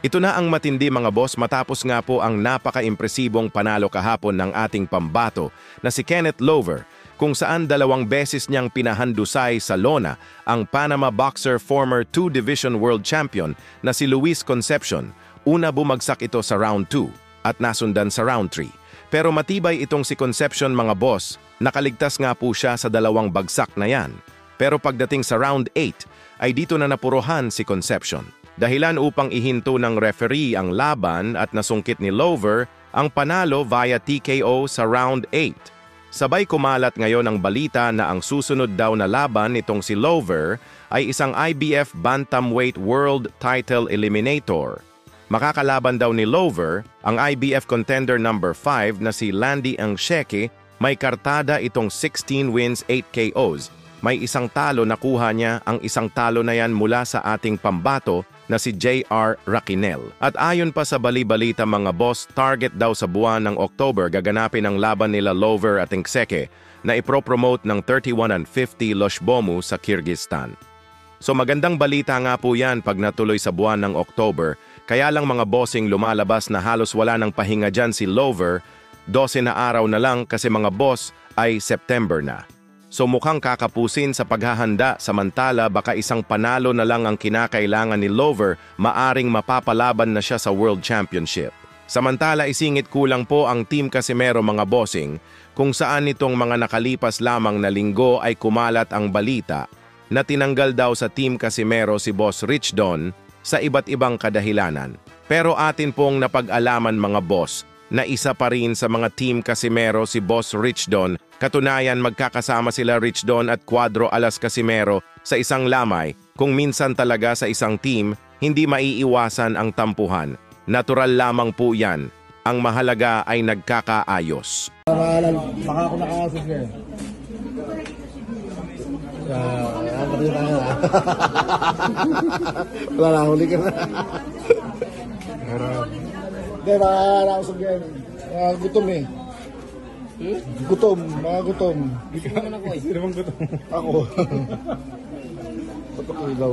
Ito na ang matindi mga boss matapos nga po ang napaka-impresibong panalo kahapon ng ating pambato na si Kenneth Lover, kung saan 2 beses niyang pinahandusay sa lona ang Panama boxer former 2 Division World Champion na si Luis Concepcion. Una bumagsak ito sa round 2 at nasundan sa round 3. Pero matibay itong si Concepcion mga boss, nakaligtas nga po siya sa 2 bagsak na yan. Pero pagdating sa round 8 ay dito na napuruhan si Concepcion. Dahilan upang ihinto ng referee ang laban at nasungkit ni Lover ang panalo via TKO sa round 8. Sabay kumalat ngayon ang balita na ang susunod daw na laban nitong si Lover ay isang IBF Bantamweight World Title Eliminator. Makakalaban daw ni Lover ang IBF contender number 5 na si Landy Angsheke. May kartada itong 16 wins, 8 KOs. May isang talo na kuha niya, ang isang talo na yan mula sa ating pambato na si JR Raquinel. At ayon pa sa bali-balita mga boss, target daw sa buwan ng October gaganapin ang laban nila Lover at Angsheke na ipropromote ng 31-50 Loshbomu sa Kyrgyzstan. So magandang balita nga po yan pag natuloy sa buwan ng October, kaya lang mga bossing lumalabas na halos wala ng pahinga dyan si Lover, 12 na araw na lang kasi mga boss ay September na. So mukhang kakapusin sa paghahanda, samantala baka isang panalo na lang ang kinakailangan ni Lover, maaring mapapalaban na siya sa World Championship. Samantala isingit kulang po ang Team Casimero mga bossing, kung saan itong mga nakalipas lamang na linggo ay kumalat ang balita na tinanggal daw sa Team Casimero si Boss Rich Don sa iba't ibang kadahilanan. Pero atin pong napag-alaman mga boss, na isa pa rin sa mga Team Casimero si Boss Rich Don. Katunayan magkakasama sila Rich Don at Cuadro Alas Casimero sa isang lamay. Kung minsan talaga sa isang team, hindi maiiwasan ang tampuhan. Natural lamang po yan. Ang mahalaga ay nagkakaayos. Baka ako nakakasig niya. Wala na, huli ka na. Hindi, makakasig niya. Gutom eh. Gutom, mga gutom. Sino naman ako eh? Sino bang gutom? Ako. Patok ilaw.